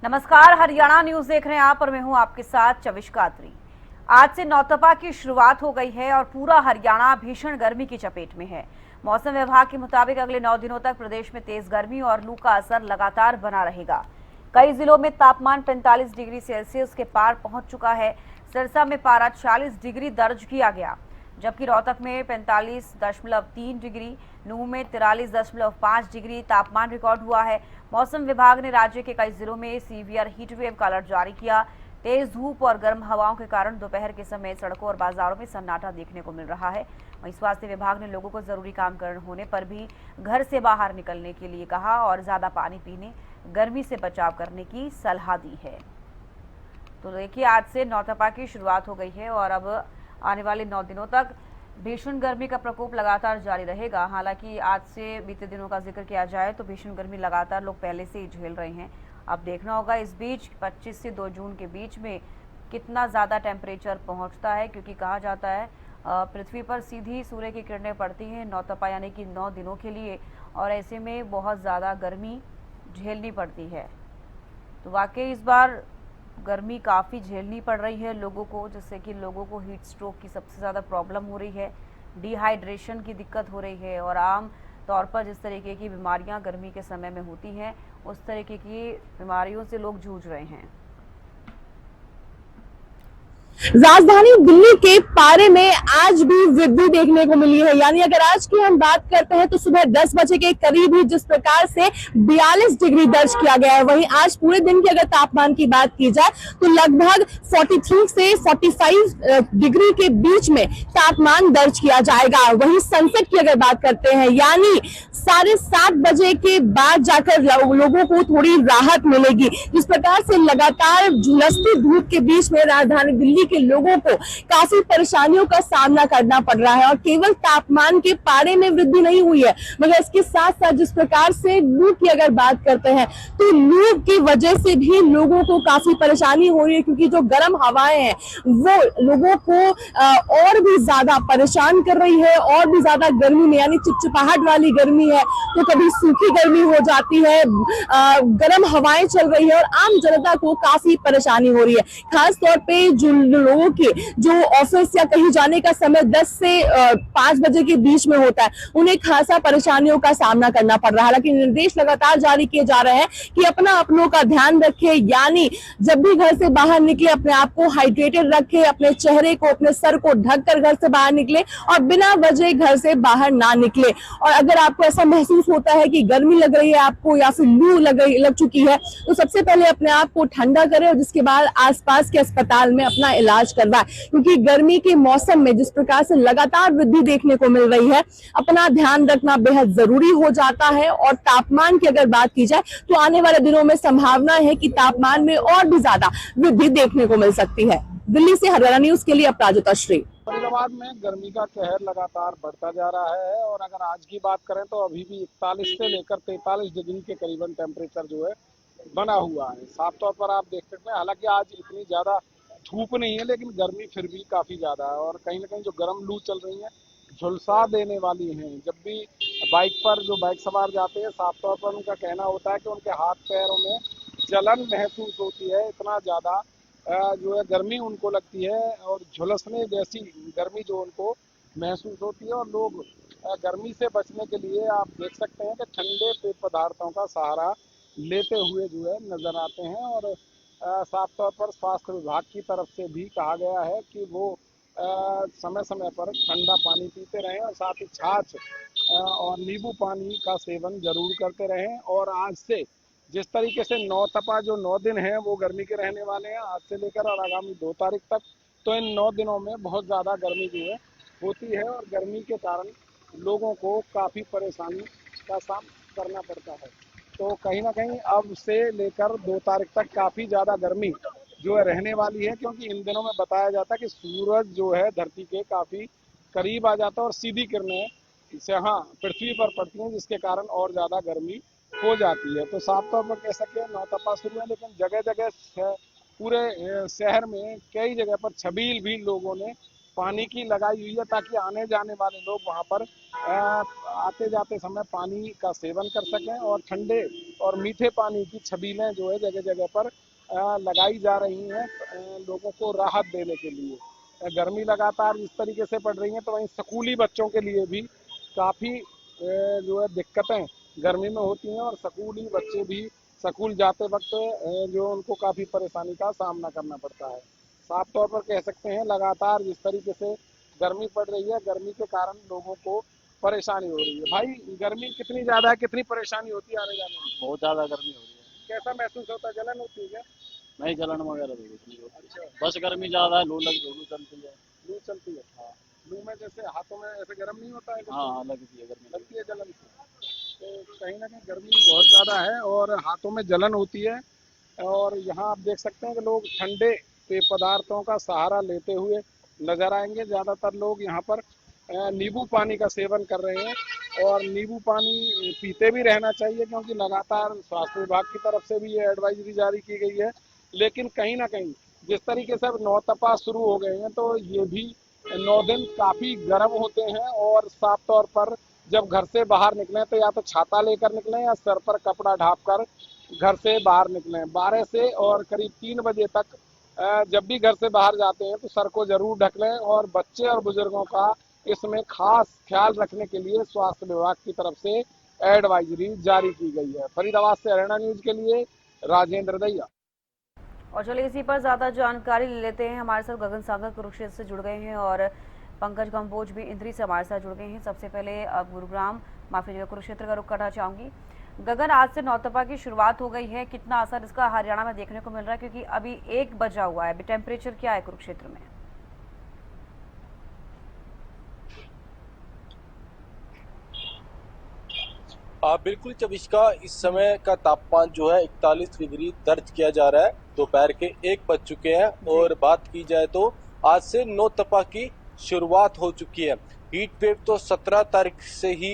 नमस्कार, हरियाणा न्यूज देख रहे हैं आप और मैं हूं आपके साथ चविश कात्री। आज से नौतपा की शुरुआत हो गई है और पूरा हरियाणा भीषण गर्मी की चपेट में है। मौसम विभाग के मुताबिक अगले 9 दिनों तक प्रदेश में तेज गर्मी और लू का असर लगातार बना रहेगा। कई जिलों में तापमान 45 डिग्री सेल्सियस के पार पहुंच चुका है। सिरसा में पारा 40 डिग्री दर्ज किया गया, जबकि रोहतक में 45.3 डिग्री, नूंह में 43.5 डिग्री तापमान रिकॉर्ड हुआ है। मौसम विभाग ने राज्य के कई जिलों में सीवियर हीट वेव का अलर्ट जारी किया। तेज धूप और गर्म हवाओं के कारण दोपहर के समय सड़कों और बाजारों में सन्नाटा देखने को मिल रहा है। वहीं स्वास्थ्य विभाग ने लोगों को जरूरी काम करने होने पर भी घर से बाहर निकलने के लिए कहा और ज्यादा पानी पीने, गर्मी से बचाव करने की सलाह दी है। तो देखिए, आज से नौतपा की शुरुआत हो गई है और अब आने वाले 9 दिनों तक भीषण गर्मी का प्रकोप लगातार जारी रहेगा। हालांकि आज से बीते दिनों का जिक्र किया जाए तो भीषण गर्मी लगातार लोग पहले से ही झेल रहे हैं। अब देखना होगा इस बीच 25 से 2 जून के बीच में कितना ज़्यादा टेम्परेचर पहुंचता है, क्योंकि कहा जाता है पृथ्वी पर सीधी सूर्य की किरणें पड़ती हैं नौतपा यानी कि 9 दिनों के लिए, और ऐसे में बहुत ज़्यादा गर्मी झेलनी पड़ती है। तो वाकई इस बार गर्मी काफ़ी झेलनी पड़ रही है लोगों को, जिससे कि लोगों को हीट स्ट्रोक की सबसे ज़्यादा प्रॉब्लम हो रही है, डिहाइड्रेशन की दिक्कत हो रही है और आम तौर पर जिस तरीके की बीमारियां गर्मी के समय में होती हैं उस तरीके की बीमारियों से लोग जूझ रहे हैं। राजधानी दिल्ली के पारे में आज भी वृद्धि देखने को मिली है। यानी अगर आज की हम बात करते हैं तो सुबह 10 बजे के करीब ही जिस प्रकार से 42 डिग्री दर्ज किया गया है, वहीं आज पूरे दिन की अगर तापमान की बात की जाए तो लगभग 43 से 45 डिग्री के बीच में तापमान दर्ज किया जाएगा। वहीं सनसेट की अगर बात करते हैं यानी 7:30 बजे के बाद जाकर लोगों को थोड़ी राहत मिलेगी। जिस प्रकार से लगातार झुलसती धूप के बीच में राजधानी दिल्ली के लोगों को काफी परेशानियों का सामना करना पड़ रहा है और केवल तापमान के पारे में वृद्धि नहीं हुई है, मगर इसके साथ साथ जिस प्रकार से लू की अगर बात करते हैं तो लू की वजह से भी लोगों को काफी परेशानी हो रही है, क्योंकि जो गर्म हवाएं हैं वो लोगों को और भी ज्यादा परेशान कर रही है। और भी ज्यादा गर्मी में यानी चिपचिपाहट वाली गर्मी है तो कभी सूखी गर्मी हो जाती है, गर्म हवाएं चल रही है और आम जनता को काफी परेशानी हो रही है। खास तौर पे जो लोगों के जो ऑफिस या कहीं जाने का समय 10 से 5 बजे के बीच में होता है, उन्हें खासा परेशानियों का सामना करना पड़ रहा है। हालांकि निर्देश लगातार जारी किए जा रहे हैं कि अपनों का ध्यान रखें, यानी जब भी घर से बाहर निकले अपने आप को हाइड्रेटेड रखें, अपने चेहरे को, अपने सर को ढककर घर से बाहर निकले और बिना वजह घर से बाहर ना निकले। और अगर आपको ऐसा महसूस होता है कि गर्मी लग रही है आपको या फिर लू लग चुकी है तो सबसे पहले अपने आप को ठंडा करें और जिसके बाद आसपास के अस्पताल में अपना इलाज करवाएं, क्योंकि गर्मी के मौसम में जिस प्रकार से लगातार वृद्धि देखने को मिल रही है, अपना ध्यान रखना बेहद जरूरी हो जाता है। और तापमान की अगर बात की जाए तो आने वाले दिनों में संभावना है कि तापमान में और भी ज्यादा वृद्धि देखने को मिल सकती है। दिल्ली से हरियाणा न्यूज के लिए अपराजिता श्री। फरीदाबाद में गर्मी का कहर लगातार बढ़ता जा रहा है और अगर आज की बात करें तो अभी भी 41 से लेकर 43 डिग्री के करीबन टेम्परेचर जो है बना हुआ है। साफ तौर पर आप देख सकते हैं, हालांकि आज इतनी ज़्यादा धूप नहीं है लेकिन गर्मी फिर भी काफ़ी ज़्यादा है और कहीं ना कहीं जो गर्म लू चल रही है झुलसा देने वाली हैं। जब भी बाइक पर जो बाइक सवार जाते हैं, साफ तौर पर उनका कहना होता है कि उनके हाथ पैरों में जलन महसूस होती है, इतना ज़्यादा जो है गर्मी उनको लगती है और झुलसने जैसी गर्मी जो उनको महसूस होती है। और लोग गर्मी से बचने के लिए आप देख सकते हैं कि ठंडे पेय पदार्थों का सहारा लेते हुए जो है नज़र आते हैं। और साफ तौर पर स्वास्थ्य विभाग की तरफ से भी कहा गया है कि वो समय समय पर ठंडा पानी पीते रहें और साथ ही छाछ और नींबू पानी का सेवन जरूर करते रहें। और आज से जिस तरीके से नौतपा जो 9 दिन हैं वो गर्मी के रहने वाले हैं आज से लेकर और आगामी 2 तारीख तक, तो इन 9 दिनों में बहुत ज़्यादा गर्मी जो है होती है और गर्मी के कारण लोगों को काफ़ी परेशानी का सामना करना पड़ता है। तो कहीं ना कहीं अब से लेकर 2 तारीख तक काफ़ी ज़्यादा गर्मी जो है रहने वाली है, क्योंकि इन दिनों में बताया जाता है कि सूरज जो है धरती के काफ़ी करीब आ जाता है और सीधी किरणें से पृथ्वी पर पड़ती हैं, जिसके कारण और ज़्यादा गर्मी हो जाती है। तो साफ तौर पर कह सकते हैं नौतपा शुरू है, लेकिन जगह जगह पूरे शहर में कई जगह पर छबील भी लोगों ने पानी की लगाई हुई है ताकि आने जाने वाले लोग वहाँ पर आते जाते समय पानी का सेवन कर सकें और ठंडे और मीठे पानी की छबीलें जो है जगह जगह पर लगाई जा रही हैं लोगों को राहत देने के लिए। गर्मी लगातार इस तरीके से पड़ रही है तो वहीं स्कूली बच्चों के लिए भी काफ़ी जो है दिक्कतें गर्मी में होती हैं और स्कूली बच्चे भी स्कूल जाते वक्त जो उनको काफ़ी परेशानी का सामना करना पड़ता है। साफ तौर पर कह सकते हैं लगातार जिस तरीके से गर्मी पड़ रही है, गर्मी के कारण लोगों को परेशानी हो रही है। भाई गर्मी कितनी ज़्यादा है, कितनी परेशानी होती है आने जाने में? बहुत ज़्यादा गर्मी हो रही है। कैसा महसूस होता है, जलन होती है क्या? नहीं जलन वगैरह तो कुछ नहीं होती। अच्छा, बस गर्मी ज़्यादा है, लू चलती है। लू चलती है। हाँ लू में जैसे हाथों में ऐसे गर्म नहीं होता है? हाँ हाँ, लगती है गर्मी लगती है जलन। तो कहीं ना कहीं गर्मी बहुत ज़्यादा है और हाथों में जलन होती है। और यहाँ आप देख सकते हैं कि लोग ठंडे पेय पदार्थों का सहारा लेते हुए नजर आएंगे। ज़्यादातर लोग यहाँ पर नींबू पानी का सेवन कर रहे हैं और नींबू पानी पीते भी रहना चाहिए क्योंकि लगातार स्वास्थ्य विभाग की तरफ से भी ये एडवाइजरी जारी की गई है। लेकिन कहीं ना कहीं जिस तरीके से अब नौतपा शुरू हो गए हैं तो ये भी 9 दिन काफ़ी गर्म होते हैं और साफ तौर पर जब घर से बाहर निकलें तो या तो छाता लेकर निकलें या सर पर कपड़ा ढाँप कर घर से बाहर निकलें। 12 से और करीब 3 बजे तक जब भी घर से बाहर जाते हैं तो सर को जरूर ढक लें और बच्चे और बुजुर्गों का इसमें खास ख्याल रखने के लिए स्वास्थ्य विभाग की तरफ से एडवाइजरी जारी की गई है। फरीदाबाद से हरियाणा न्यूज के लिए राजेंद्र दैया। और चलिए इसी पर ज्यादा जानकारी ले लेते हैं। हमारे साथ गगन सागर कुरुक्षेत्र से जुड़ गए हैं और पंकज कंबोज भी इंद्री से हमारे साथ जुड़ गए हैं। सबसे पहले गुरुग्राम कुरुक्षेत्र का रुख करना चाहूंगी। गगन, आज से नौतपा की शुरुआत हो गई है, कितना असर इसका हरियाणा में देखने को मिल रहा है? क्योंकि अभी 1 बजा हुआ है, अभी टेम्परेचर क्या है कुरुक्षेत्र में? बिल्कुल चविष्का, इस समय का तापमान जो है 41 डिग्री दर्ज किया जा रहा है। दोपहर के 1 बज चुके हैं और बात की जाए तो आज से नौतपा की शुरुआत हो चुकी है। हीट वेव तो 17 तारीख से ही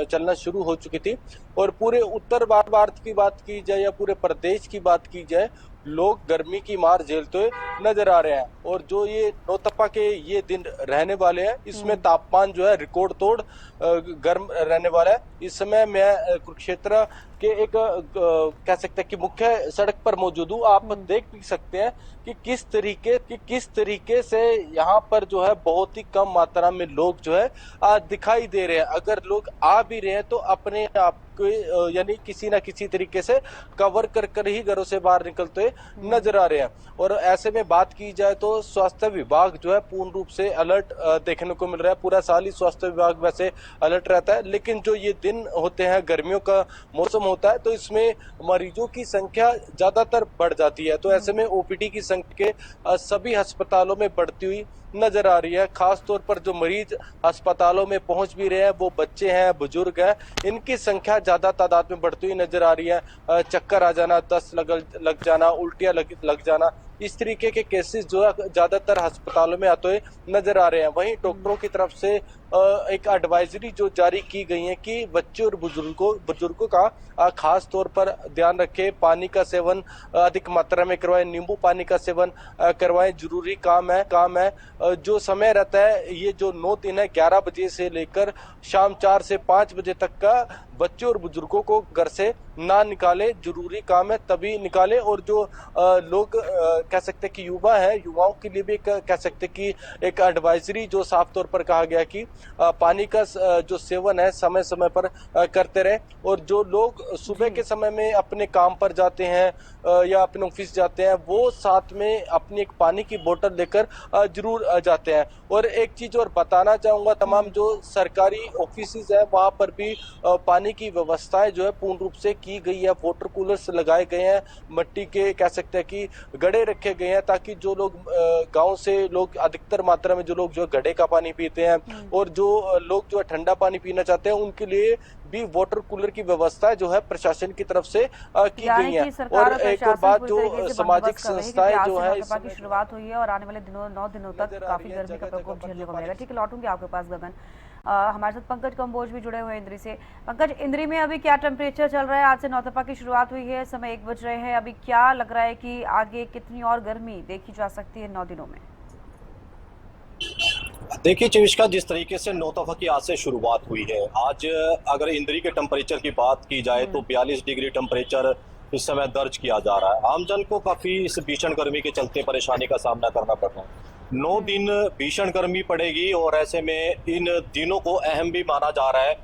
चलना शुरू हो चुकी थी और पूरे उत्तर भारत की बात की जाए या पूरे प्रदेश की बात की जाए, लोग गर्मी की मार झेलते हुए नजर आ रहे हैं। और जो ये नौतपा के ये दिन रहने वाले हैं, इसमें तापमान जो है रिकॉर्ड तोड़ गर्म रहने वाला है। इस समय मैं कुरुक्षेत्र के एक कह सकते हैं कि मुख्य सड़क पर मौजूद हूँ। आप देख भी सकते हैं कि किस तरीके से यहाँ पर जो है बहुत ही कम मात्रा में लोग जो है दिखाई दे रहे हैं। अगर लोग आ भी रहे हैं तो अपने आप को यानी किसी ना किसी तरीके से कवर कर ही घरों से बाहर निकलते नजर आ रहे हैं। और ऐसे में बात की जाए तो स्वास्थ्य विभाग जो है पूर्ण रूप से अलर्ट देखने को मिल रहा है। पूरा साल ही स्वास्थ्य विभाग वैसे अलर्ट रहता है, लेकिन जो ये दिन होते हैं, गर्मियों का मौसम होता है, तो इसमें मरीजों की संख्या ज्यादातर बढ़ जाती है। तो ऐसे में ओपीडी की संख्या सभी अस्पतालों में बढ़ती हुई नजर आ रही है। खास तौर पर जो मरीज अस्पतालों में पहुंच भी रहे हैं वो बच्चे हैं, बुजुर्ग हैं, इनकी संख्या ज्यादा तादाद में बढ़ती हुई नजर आ रही है। चक्कर आ जाना, दस्त लग जाना, उल्टियां लग जाना, इस तरीके के केसेस जो है ज्यादातर अस्पतालों में आते हुए नजर आ रहे हैं। वहीं डॉक्टरों की तरफ से एक एडवाइजरी जो जारी की गई है कि बच्चे और बुजुर्गों का खास तौर पर ध्यान रखें, पानी का सेवन अधिक मात्रा में करवाएं, नींबू पानी का सेवन करवाएं, जरूरी काम है। जो समय रहता है, ये जो 9 दिन है, 11 बजे से लेकर शाम 4 से 5 बजे तक का बच्चे और बुजुर्गों को घर से ना निकाले, जरूरी काम है तभी निकाले। और जो लोग कह सकते हैं कि युवा है, युवाओं के लिए भी कह सकते हैं कि एक एडवाइजरी जो साफ तौर पर कहा गया कि पानी का जो सेवन है समय समय पर करते रहे। और जो लोग सुबह के समय में अपने काम पर जाते हैं या अपने ऑफिस जाते हैं, वो साथ में अपनी एक पानी की बोतल लेकर जरूर जाते हैं। और एक चीज और बताना चाहूंगा, तमाम जो सरकारी ऑफिस है वहां पर भी पानी की व्यवस्थाएं जो है पूर्ण रूप से की गई है। वाटर कूलर्स लगाए गए हैं, मिट्टी के कह सकते हैं कि गड्ढे रखे गए हैं, ताकि जो लोग गांव से लोग अधिकतर मात्रा में जो लोग जो गड्ढे का पानी पीते हैं और जो लोग जो है ठंडा पानी पीना चाहते हैं, उनके लिए भी वाटर कूलर की व्यवस्था जो है प्रशासन की तरफ से की गई है। और एक और बात, जो सामाजिक संस्थाएं जो है की शुरुआत हुई है और आने वाले 9 दिनों तक काफी गर्मी का प्रकोप झेलने को मिलेगा। ठीक है, लौटूंगी आपके पास गगन। हमारे साथ पंकज कंबोज भी जुड़े हुए हैं इंद्री से। पंकज, इंद्री में अभी क्या टेम्परेचर चल रहा है? आज से नौतपा की शुरुआत हुई है, समय 1 बज रहे हैं, अभी क्या लग रहा है कि आगे कितनी और गर्मी देखी जा सकती है 9 दिनों में? देखिए चविष्का, जिस तरीके से नौतपा की आज से शुरुआत हुई है, आज अगर इंद्री के टेम्परेचर की बात की जाए तो 42 डिग्री टेम्परेचर इस समय दर्ज किया जा रहा है। आमजन को काफी इस भीषण गर्मी के चलते परेशानी का सामना करना पड़ रहा है। 9 दिन भीषण गर्मी पड़ेगी और ऐसे में इन दिनों को अहम भी माना जा रहा है।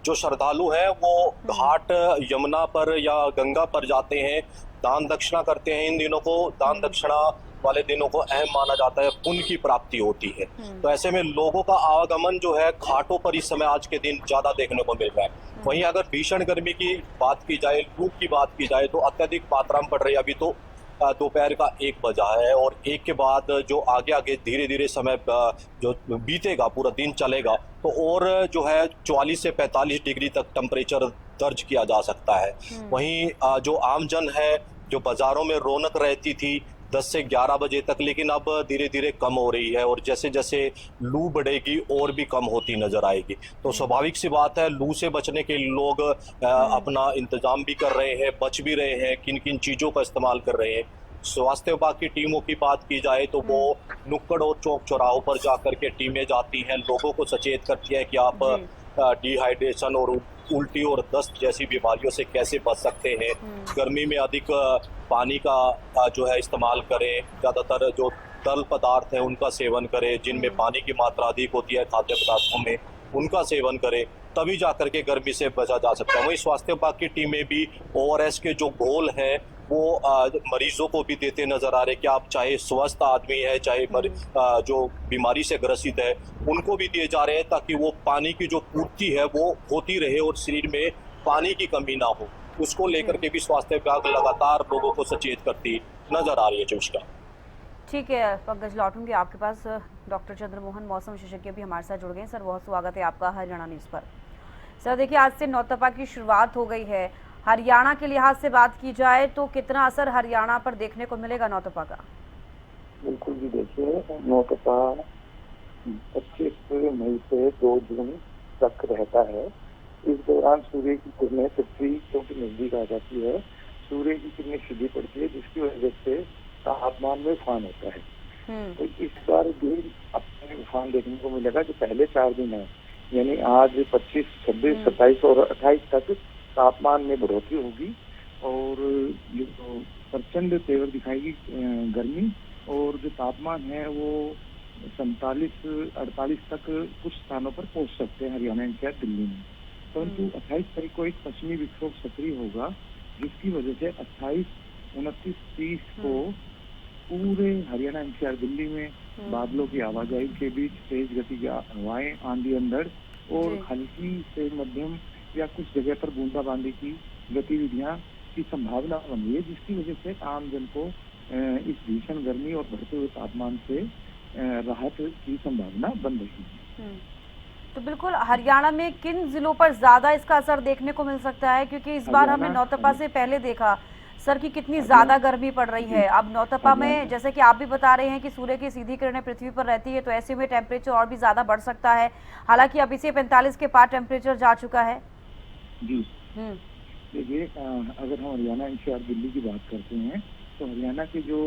जो श्रद्धालु हैं वो घाट यमुना पर या गंगा पर जाते हैं, दान दक्षिणा करते हैं। इन दिनों को दान दक्षिणा वाले दिनों को अहम माना जाता है, पुण्य की प्राप्ति होती है। तो ऐसे में लोगों का आवागमन जो है घाटों पर इस समय आज के दिन ज्यादा देखने को मिल रहा है। वहीं अगर भीषण गर्मी की बात की जाए, लू की बात की जाए तो अत्यधिक मात्रा में पड़ रही है। अभी तो दोपहर का 1 बजा है और 1 के बाद जो आगे आगे धीरे धीरे समय जो बीतेगा, पूरा दिन चलेगा तो और जो है 44 से 45 डिग्री तक टेम्परेचर दर्ज किया जा सकता है। वहीं जो आमजन है, जो बाजारों में रौनक रहती थी 10 से 11 बजे तक, लेकिन अब धीरे धीरे कम हो रही है और जैसे जैसे लू बढ़ेगी और भी कम होती नजर आएगी। तो स्वाभाविक सी बात है, लू से बचने के लोग अपना इंतजाम भी कर रहे हैं, बच भी रहे हैं, किन किन चीज़ों का इस्तेमाल कर रहे हैं। स्वास्थ्य विभाग की टीमों की बात की जाए तो वो नुक्कड़ और चौक चौराहों पर जाकर के टीमें जाती हैं, लोगों को सचेत करती है कि आप डिहाइड्रेशन और उल्टी और दस्त जैसी बीमारियों से कैसे बच सकते हैं। गर्मी में अधिक पानी का जो है इस्तेमाल करें, ज़्यादातर जो तरल पदार्थ हैं उनका सेवन करें, जिनमें पानी की मात्रा अधिक होती है खाद्य पदार्थों में, उनका सेवन करें, तभी जाकर के गर्मी से बचा जा सकता है। वहीं स्वास्थ्य विभाग की टीमें भी ORS के जो घोल हैं वो मरीजों को भी देते नजर आ रहे कि आप चाहे स्वस्थ आदमी है, चाहे जो बीमारी से ग्रसित है, उनको भी दिए जा रहे हैं ताकि वो पानी की जो पूर्ति है वो होती रहे और शरीर में पानी की कमी ना हो। उसको लेकर के भी स्वास्थ्य विभाग लगातार लोगों को सचेत करती नजर आ रही है। चुष्का, ठीक है पंकज, लौटूंगी आपके पास। डॉक्टर चंद्रमोहन, मौसम विशेषज्ञ भी हमारे साथ जुड़ गए हैं। सर, बहुत स्वागत है आपका हरियाणा न्यूज़ पर। सर देखिए, आज से नौतपा की शुरुआत हो गई है। हरियाणा के लिहाज से बात की जाए तो कितना असर हरियाणा पर देखने को मिलेगा नौतपा का? बिल्कुल जी, देखिए नौतपा 25 मई से 2 जून तक रहता है। इस दौरान सूर्य की किरणें पृथ्वी के नजदीक आ जाती है, सूर्य की किरणें सीधी पड़ती है, जिसकी वजह से तापमान में उफान होता है। तो इस बार भी अपने उफान देखने को मिलेगा। जो पहले 4 दिन है, यानी आज 25, 26, 27 और 28 तक तापमान में बढ़ोतरी होगी और ये तो प्रचंड तेवर दिखाएगी गर्मी, और जो तापमान है वो 47-48 तक कुछ स्थानों पर पहुंच सकते हैं हरियाणा एनसीआर दिल्ली में। परंतु 28 तारीख को एक पश्चिमी विक्षोभ सक्रिय होगा, जिसकी वजह से 28, 29, 30 को पूरे हरियाणा एनसीआर दिल्ली में बादलों की आवाजाही के बीच तेज गति की हवाएं, आंधी अंधड़ और हल्की से मध्यम या कुछ जगह पर बूंदाबांदी की गतिविधियां की संभावना बनी है, जिसकी वजह से आम जन को इस भीषण गर्मी और बढ़ते हुए तापमान से राहत की संभावना बन रही है। तो बिल्कुल, हरियाणा में किन जिलों पर ज्यादा इसका असर देखने को मिल सकता है? क्योंकि इस बार हमने नौतपा से पहले देखा सर की कितनी ज्यादा गर्मी पड़ रही है। अब नौतपा में जैसे कि आप भी बता रहे हैं कि सूर्य की सीधी किरणें पृथ्वी पर रहती है, तो ऐसे में टेम्परेचर और भी ज्यादा बढ़ सकता है। हालांकि अभी से 45 के पार टेम्परेचर जा चुका है। जी देखिए, अगर हम हरियाणा एनसीआर दिल्ली की बात करते हैं तो हरियाणा के जो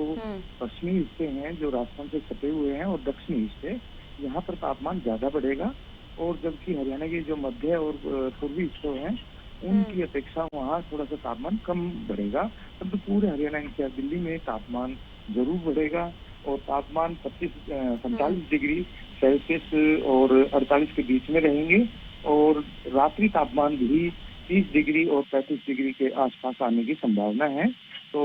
पश्चिमी हिस्से हैं, जो राजस्थान से सटे हुए हैं, और दक्षिणी हिस्से, यहाँ पर तापमान ज्यादा बढ़ेगा, और जबकि हरियाणा के जो मध्य और पूर्वी हिस्से हैं उनकी अपेक्षा वहाँ थोड़ा सा तापमान कम बढ़ेगा। परंतु पूरे हरियाणा एनसीआर दिल्ली में तापमान जरूर बढ़ेगा और तापमान 45 डिग्री सेल्सियस और 48 के बीच में रहेंगे, और रात्रि तापमान भी 30 डिग्री और 35 डिग्री के आसपास आने की संभावना है। तो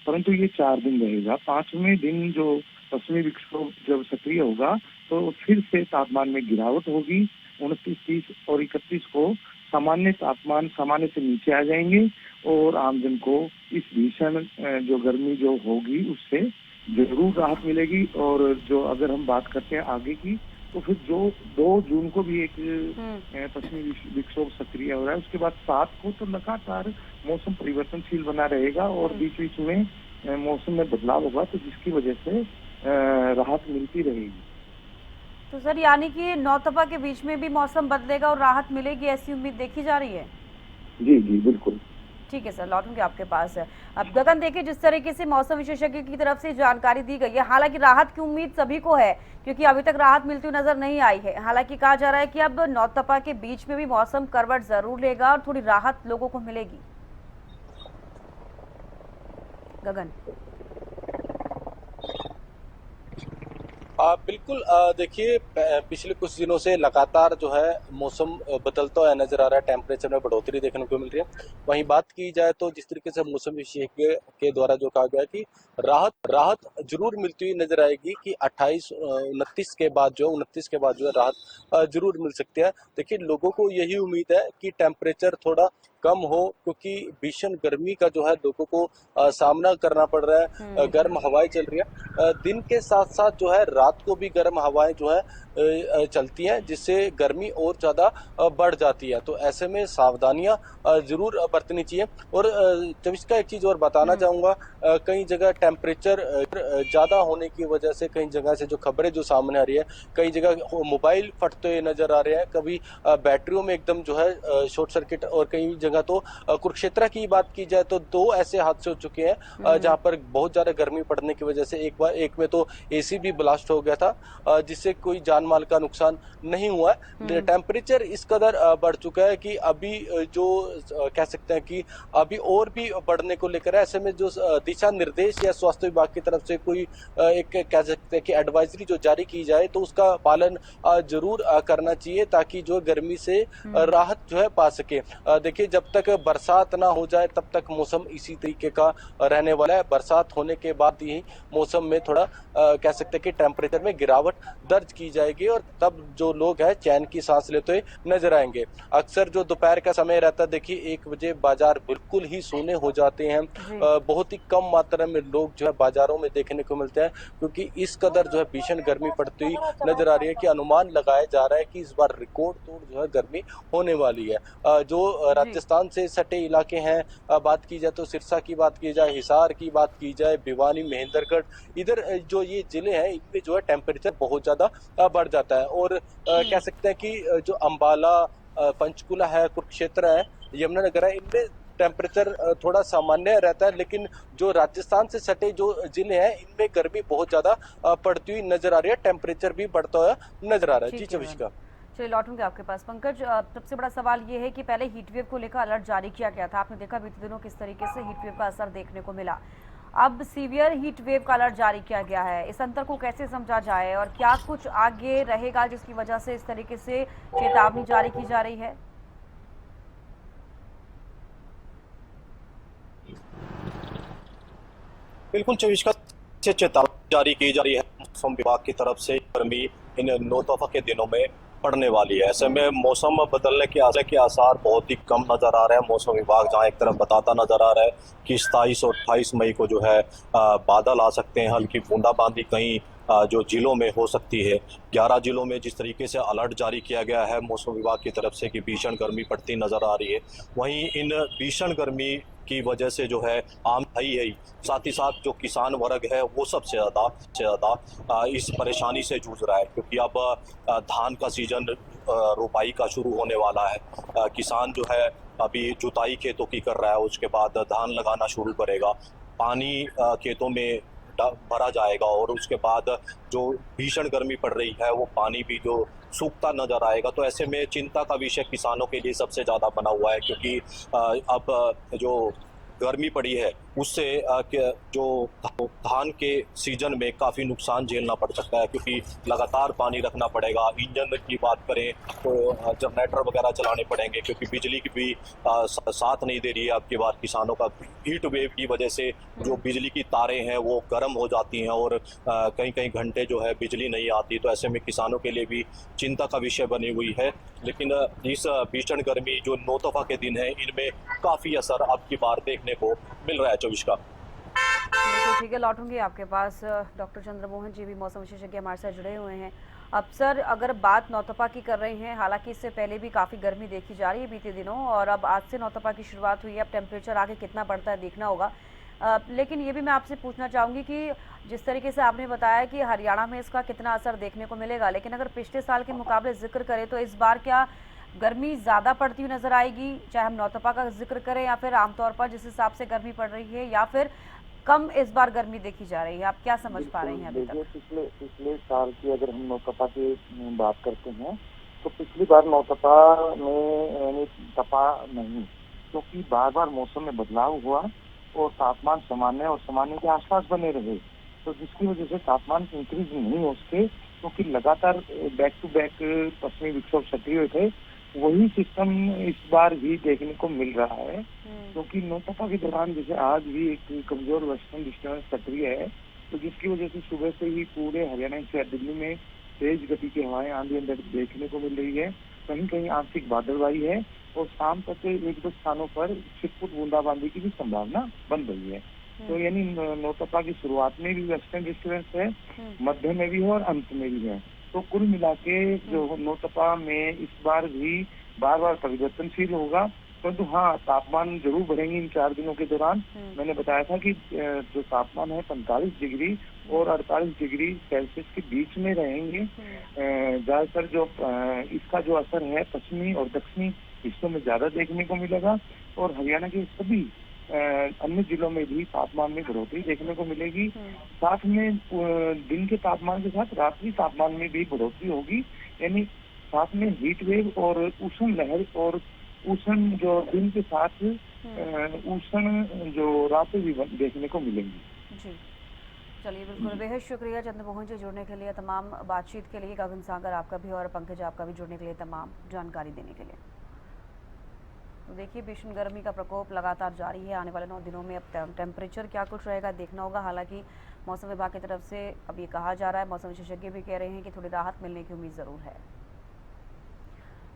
परंतु ये 4 दिन रहेगा। 5वें दिन जो पश्चिमी विक्षोभ जब सक्रिय होगा तो फिर से तापमान में गिरावट होगी। 29, 30 और 31 को सामान्य तापमान सामान्य से नीचे आ जाएंगे और आमजन को इस भीषण जो गर्मी जो होगी उससे जरूर राहत मिलेगी। और जो अगर हम बात करते हैं आगे की, तो फिर जो 2 जून को भी एक पश्चिमी विक्षोभ सक्रिय हो रहा है, उसके बाद 7 को तो लगातार मौसम परिवर्तनशील बना रहेगा और बीच बीच में मौसम में बदलाव होगा, तो जिसकी वजह से राहत मिलती रहेगी। तो सर, यानी कि नौतपा के बीच में भी मौसम बदलेगा और राहत मिलेगी, ऐसी उम्मीद देखी जा रही है? जी जी बिल्कुल। ठीक है सर, लौटूंगी आपके पास। अब गगन देखिए, जिस तरीके से मौसम विशेषज्ञ की तरफ से जानकारी दी गई है, हालांकि राहत की उम्मीद सभी को है क्योंकि अभी तक राहत मिलती हुई नजर नहीं आई है। हालांकि कहा जा रहा है कि अब नौतपा के बीच में भी मौसम करवट जरूर लेगा और थोड़ी राहत लोगों को मिलेगी। गगन बिल्कुल, देखिए पिछले कुछ दिनों से लगातार जो है मौसम बदलता हुआ नजर आ रहा है, टेम्परेचर में बढ़ोतरी देखने को मिल रही है। वहीं बात की जाए तो जिस तरीके से मौसम विशेषज्ञ के द्वारा जो कहा गया कि राहत जरूर मिलती हुई नजर आएगी कि 29 के बाद जो है राहत जरूर मिल सकती है। देखिए लोगों को यही उम्मीद है कि टेम्परेचर थोड़ा कम हो, क्योंकि भीषण गर्मी का जो है लोगों को सामना करना पड़ रहा है। गर्म हवाएं चल रही है, दिन के साथ साथ जो है रात को भी गर्म हवाएं जो है चलती हैं, जिससे गर्मी और ज्यादा बढ़ जाती है। तो ऐसे में सावधानियां जरूर बरतनी चाहिए। और चविष्का एक चीज और बताना चाहूंगा, कई जगह टेम्परेचर ज्यादा होने की वजह से कई जगह से जो खबरें जो सामने आ रही है, कई जगह मोबाइल फटते हुए नजर आ रहे हैं, कभी बैटरियों में एकदम जो है शॉर्ट सर्किट, और कई जगह तो कुरुक्षेत्र की बात की जाए तो 2 ऐसे हादसे हो चुके हैं जहां पर बहुत ज्यादा गर्मी पड़ने की वजह से एक में तो एसी भी ब्लास्ट हो गया था, जिससे कोई जान माल का नुकसान नहीं हुआ है। टेम्परेचर इस कदर बढ़ चुका है कि अभी जो कह सकते हैं कि अभी और भी बढ़ने को लेकर है। ऐसे में जो दिशा निर्देश या स्वास्थ्य विभाग की तरफ से कोई एक कह सकते हैं कि एडवाइजरी जो जारी की जाए तो उसका पालन जरूर करना चाहिए, ताकि जो गर्मी से राहत जो है पा सके। देखिए जब तक बरसात ना हो जाए तब तक मौसम इसी तरीके का रहने वाला है। बरसात होने के बाद ही मौसम में थोड़ा कह सकते हैं कि टेम्परेचर में गिरावट दर्ज की जाएगी, और तब जो लोग हैं चैन की सांस लेते हुए नजर आएंगे। अक्सर जो दोपहर का समय रहता है, देखिए 1 बजे बाजार बिल्कुल ही सूने हो जाते हैं। बहुत ही कम मात्रा में लोग जो है बाजारों में देखने को मिलते हैं, क्योंकि इस कदर जो है भीषण गर्मी पड़ती हुई नजर आ रही है कि अनुमान लगाया जा रहा है कि इस बार रिकॉर्ड तोड़ जो है गर्मी होने वाली है। जो राजस्थान से सटे इलाके हैं, बात की जाए तो सिरसा की बात की जाए, हिसार की बात की जाए, भिवानी, महेंद्रगढ़, इधर जो ये जिले हैं इनमें जो है टेम्परेचर बहुत ज्यादा बढ़ जाता है। और कह सकते हैं कि जो अंबाला, पंचकुला है, कुरुक्षेत्र है, यमुनानगर है, इनमें टेम्परेचर थोड़ा सामान्य रहता है। लेकिन जो राजस्थान से सटे जो जिले हैं इनमें गर्मी बहुत ज्यादा पड़ती हुई नजर आ रही है, टेम्परेचर भी बढ़ता हुआ नजर आ रहा है। जी चविष्का, चलिए लौटूंगे आपके पास। पंकज, सबसे बड़ा सवाल ये है कि पहले हीटवेव को लेकर अलर्ट जारी किया गया था, आपने देखा बीते दिनों किस तरीके से हीटवेव का असर देखने को मिला। अब सीवियर हीटवेव का अलर्ट जारी किया गया है, इस अंतर को कैसे समझा जाए और क्या कुछ आगे रहेगा जिसकी वजह से इस तरीके से चेतावनी जारी की जा रही है? बिल्कुल चविष्का, से चेतावनी जारी की जा रही है मौसम विभाग की तरफ से। गर्मी इन नौतपा के दिनों में पड़ने वाली है। ऐसे में मौसम बदलने के आसार बहुत ही कम नजर आ रहे हैं। मौसम विभाग जहां एक तरफ बताता नजर आ रहा है कि 27 और 28 मई को जो है बादल आ सकते हैं, हल्की बूंदाबांदी कहीं जो जिलों में हो सकती है। 11 जिलों में जिस तरीके से अलर्ट जारी किया गया है मौसम विभाग की तरफ से कि भीषण गर्मी पड़ती नजर आ रही है, वहीं इन भीषण गर्मी की वजह से जो है आम है, साथ ही साथ जो किसान वर्ग है वो सबसे ज़्यादा इस परेशानी से जूझ रहा है, क्योंकि अब धान का सीजन रोपाई का शुरू होने वाला है। किसान जो है अभी जुताई खेतों की कर रहा है, उसके बाद धान लगाना शुरू करेगा, पानी खेतों में भरा जाएगा, और उसके बाद जो भीषण गर्मी पड़ रही है वो पानी भी जो सूखता नजर आएगा। तो ऐसे में चिंता का विषय किसानों के लिए सबसे ज़्यादा बना हुआ है, क्योंकि अब जो गर्मी पड़ी है उससे जो धान के सीजन में काफ़ी नुकसान झेलना पड़ सकता है, क्योंकि लगातार पानी रखना पड़ेगा। इंजन की बात करें तो जनरेटर वगैरह चलाने पड़ेंगे, क्योंकि बिजली की भी साथ नहीं दे रही है। अब की बार किसानों का हीट वेव की वजह से जो बिजली की तारें हैं वो गर्म हो जाती हैं, और कई कई घंटे जो है बिजली नहीं आती। तो ऐसे में किसानों के लिए भी चिंता का विषय बनी हुई है। लेकिन इस भीषण गर्मी जो नौतपा के दिन है इनमें काफ़ी असर अब की बार देखने को मिल रहा है। चविष्का, तो ठीक है, लौटूंगी आपके पास। डॉक्टर चंद्रमोहन जी भी मौसम विशेषज्ञ हमारे साथ जुड़े हुए हैं। अब सर, अगर बात नौतपा की कर रहे हैं, हालांकि इससे पहले भी काफ़ी गर्मी देखी जा रही है बीते दिनों, और अब आज से नौतपा की शुरुआत हुई है। अब टेम्परेचर आगे कितना बढ़ता है देखना होगा। लेकिन ये भी मैं आपसे पूछना चाहूँगी कि जिस तरीके से आपने बताया कि हरियाणा में इसका कितना असर देखने को मिलेगा, लेकिन अगर पिछले साल के मुकाबले जिक्र करें तो इस बार क्या गर्मी ज़्यादा पड़ती हुई नजर आएगी, चाहे हम नौतपा का जिक्र करें या फिर आमतौर पर जिस हिसाब से गर्मी पड़ रही है, या फिर कम इस बार गर्मी देखी जा रही है? आप क्या समझ पा रहे हैं अभी तक? देखिए, पिछले साल की अगर हम नौतपा की बात करते हैं तो पिछली बार नौतपा में यानी तपा नहीं, क्योंकि बार बार मौसम में बदलाव हुआ और तापमान सामान्य और सामान्य के आसपास बने रहे, तो जिसकी वजह से तापमान इंक्रीज नहीं हो सके, क्योंकि लगातार बैक टू बैक पश्चिमी विक्षोभ सक्रिय थे। वही सिस्टम इस बार भी देखने को मिल रहा है, क्योंकि नौतपा के दौरान जैसे आज भी एक कमजोर वेस्टर्न डिस्टर्बेंस सक्रिय है, तो जिसकी वजह से सुबह से ही पूरे हरियाणा से दिल्ली में तेज गति की हवाएं आंधी अंदर देखने को मिल रही है। कहीं कहीं आंशिक बादलवाई है और शाम तक एक दो स्थानों पर छिटपुट बूंदाबांदी की भी संभावना बन रही है। तो यानी नौतपा की शुरुआत में भी वेस्टर्न डिस्टर्बेंस है, मध्य में भी है और अंत में भी है। तो कुल मिला के जो नौतपा में इस बार भी बार बार परिवर्तनशील होगा, परंतु हाँ, तापमान जरूर बढ़ेंगे इन 4 दिनों के दौरान। मैंने बताया था कि जो तापमान है 45 डिग्री और 48 डिग्री सेल्सियस के बीच में रहेंगे। ज्यादातर जो इसका जो असर है पश्चिमी और दक्षिणी हिस्सों में ज्यादा देखने को मिलेगा, और हरियाणा के सभी अन्य जिलों में भी तापमान में बढ़ोतरी देखने को मिलेगी। साथ में दिन के तापमान के साथ रात्रि तापमान में भी बढ़ोतरी होगी, यानी साथ में हीट वेव और उष्ण लहर और उष्ण जो दिन के साथ उष्ण जो रातें भी देखने को मिलेंगी। जी चलिए, बिल्कुल, बेहद शुक्रिया चंद्रमोहन जी जुड़ने के लिए, तमाम बातचीत के लिए। गगन सागर आपका भी और पंकज आपका भी जुड़ने के लिए, तमाम जानकारी देने के लिए। तो देखिए, भीषण गर्मी का प्रकोप लगातार जारी है। आने वाले 9 दिनों में अब टेम्परेचर क्या कुछ रहेगा देखना होगा। हालांकि मौसम विभाग की तरफ से अब ये कहा जा रहा है, मौसम विशेषज्ञ भी कह रहे हैं कि थोड़ी राहत मिलने की उम्मीद ज़रूर है।